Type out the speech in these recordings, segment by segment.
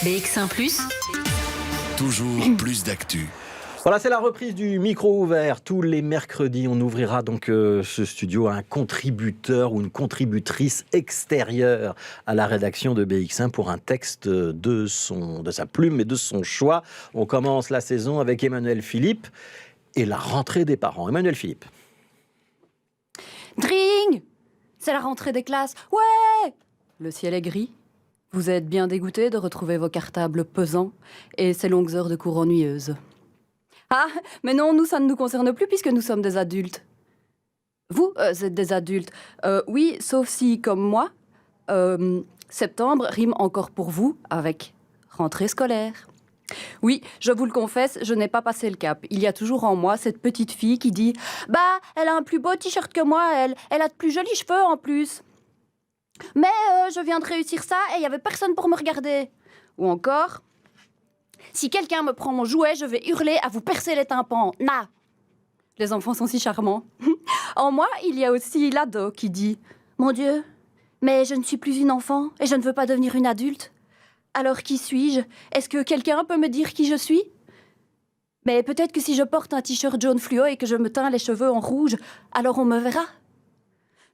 BX1+, toujours plus d'actu. Voilà, c'est la reprise du micro ouvert. Tous les mercredis, on ouvrira donc ce studio à un contributeur ou une contributrice extérieure à la rédaction de BX1 pour un texte de sa plume et de son choix. On commence la saison avec Emmanuel Philippe et la rentrée des parents. Emmanuel Philippe. Dring! C'est la rentrée des classes. Ouais! Le ciel est gris. Vous êtes bien dégoûtés de retrouver vos cartables pesants et ces longues heures de cours ennuyeuses. Ah, mais non, nous, ça ne nous concerne plus puisque nous sommes des adultes. Vous êtes des adultes. Oui, sauf si, comme moi, septembre rime encore pour vous avec rentrée scolaire. Oui, je vous le confesse, je n'ai pas passé le cap. Il y a toujours en moi cette petite fille qui dit « Bah, elle a un plus beau t-shirt que moi, elle a de plus jolis cheveux en plus. Mais je viens de réussir ça et il n'y avait personne pour me regarder. » Ou encore « Si quelqu'un me prend mon jouet, je vais hurler à vous percer les tympans. Na !» Les enfants sont si charmants. En moi, il y a aussi l'ado qui dit « Mon Dieu, mais je ne suis plus une enfant et je ne veux pas devenir une adulte. Alors qui suis-je? Est-ce que quelqu'un peut me dire qui je suis? Mais peut-être que si je porte un t-shirt jaune fluo et que je me teins les cheveux en rouge, alors on me verra.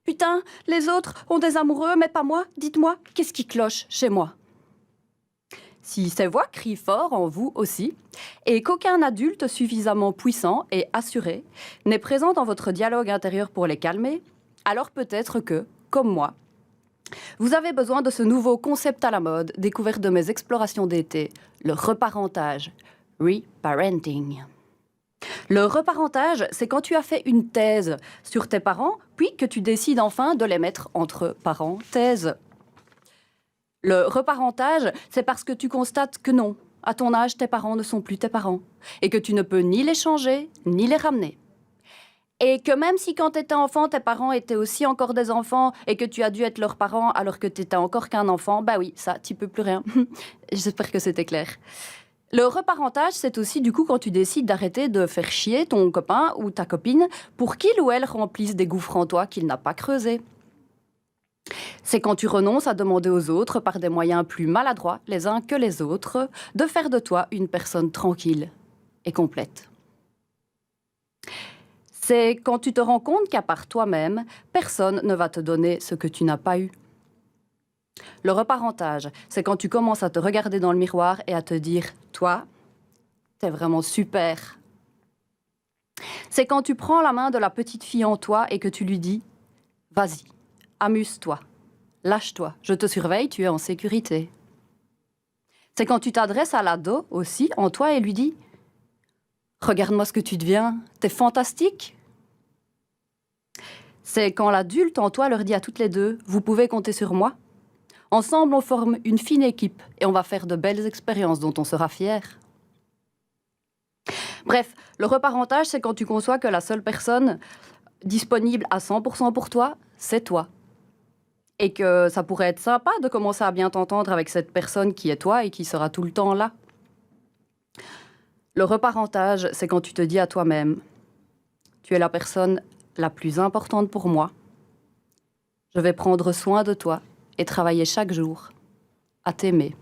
Putain, les autres ont des amoureux, mais pas moi. Dites-moi, qu'est-ce qui cloche chez moi? Si ces voix crient fort en vous aussi, et qu'aucun adulte suffisamment puissant et assuré n'est présent dans votre dialogue intérieur pour les calmer, alors peut-être que, comme moi, vous avez besoin de ce nouveau concept à la mode, découvert de mes explorations d'été, le reparentage, reparenting. Le reparentage, c'est quand tu as fait une thèse sur tes parents, puis que tu décides enfin de les mettre entre parenthèses. Le reparentage, c'est parce que tu constates que non, à ton âge, tes parents ne sont plus tes parents, et que tu ne peux ni les changer, ni les ramener. Et que même si quand tu étais enfant, tes parents étaient aussi encore des enfants et que tu as dû être leurs parents alors que tu n'étais encore qu'un enfant, bah oui, ça, tu peux plus rien. J'espère que c'était clair. Le reparentage, c'est aussi du coup quand tu décides d'arrêter de faire chier ton copain ou ta copine pour qu'il ou elle remplisse des gouffres en toi qu'il n'a pas creusés. C'est quand tu renonces à demander aux autres, par des moyens plus maladroits les uns que les autres, de faire de toi une personne tranquille et complète. C'est quand tu te rends compte qu'à part toi-même, personne ne va te donner ce que tu n'as pas eu. Le reparentage, c'est quand tu commences à te regarder dans le miroir et à te dire « Toi, t'es vraiment super ». C'est quand tu prends la main de la petite fille en toi et que tu lui dis « Vas-y, amuse-toi, lâche-toi, je te surveille, tu es en sécurité ». C'est quand tu t'adresses à l'ado aussi en toi et lui dis « Regarde-moi ce que tu deviens, t'es fantastique ». C'est quand l'adulte en toi leur dit à toutes les deux « Vous pouvez compter sur moi ». Ensemble, on forme une fine équipe et on va faire de belles expériences dont on sera fier. Bref, le reparentage, c'est quand tu conçois que la seule personne disponible à 100% pour toi, c'est toi. Et que ça pourrait être sympa de commencer à bien t'entendre avec cette personne qui est toi et qui sera tout le temps là. Le reparentage, c'est quand tu te dis à toi-même « Tu es la personne la plus importante pour moi. Je vais prendre soin de toi et travailler chaque jour à t'aimer. »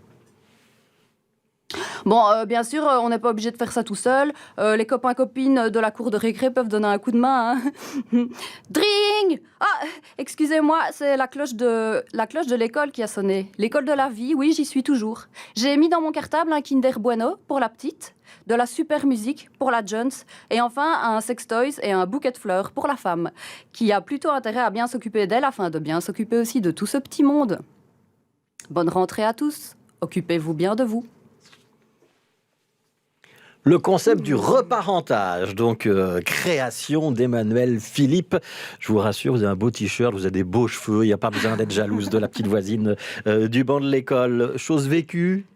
Bon, bien sûr, on n'est pas obligé de faire ça tout seul. Les copains-copines de la cour de récré peuvent donner un coup de main. Hein. Dring! Ah, excusez-moi, c'est la cloche de l'école qui a sonné. L'école de la vie, oui, j'y suis toujours. J'ai mis dans mon cartable un Kinder Bueno pour la petite, de la super musique pour la Jones, et enfin un sextoys et un bouquet de fleurs pour la femme, qui a plutôt intérêt à bien s'occuper d'elle afin de bien s'occuper aussi de tout ce petit monde. Bonne rentrée à tous. Occupez-vous bien de vous. Le concept du reparentage, donc création d'Emmanuel Philippe. Je vous rassure, vous avez un beau t-shirt, vous avez des beaux cheveux, il n'y a pas besoin d'être jalouse de la petite voisine du banc de l'école. Chose vécue?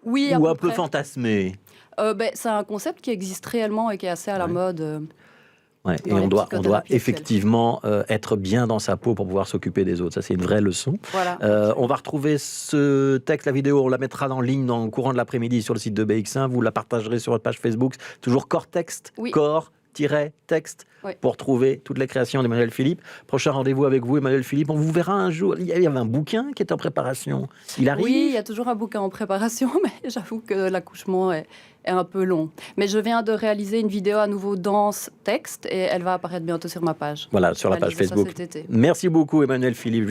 Oui, ou un peu fantasmée? C'est un concept qui existe réellement et qui est assez à la mode. Ouais, et on doit effectivement être bien dans sa peau pour pouvoir s'occuper des autres. Ça, c'est une vraie leçon. Voilà. On va retrouver ce texte, la vidéo, on la mettra en ligne dans le courant de l'après-midi sur le site de BX1. Vous la partagerez sur votre page Facebook. Toujours Corps Texte, oui. Corps texte Oui. pour trouver toutes les créations d'Emmanuel Philippe. Prochain rendez-vous avec vous, Emmanuel Philippe. On vous verra un jour. Il y avait un bouquin qui est en préparation. Il arrive. Oui, il y a toujours un bouquin en préparation, mais j'avoue que l'accouchement est un peu long. Mais je viens de réaliser une vidéo à nouveau danse-texte et elle va apparaître bientôt sur ma page. Voilà, sur la page Réaliser ça Facebook. cet été. Merci beaucoup, Emmanuel Philippe.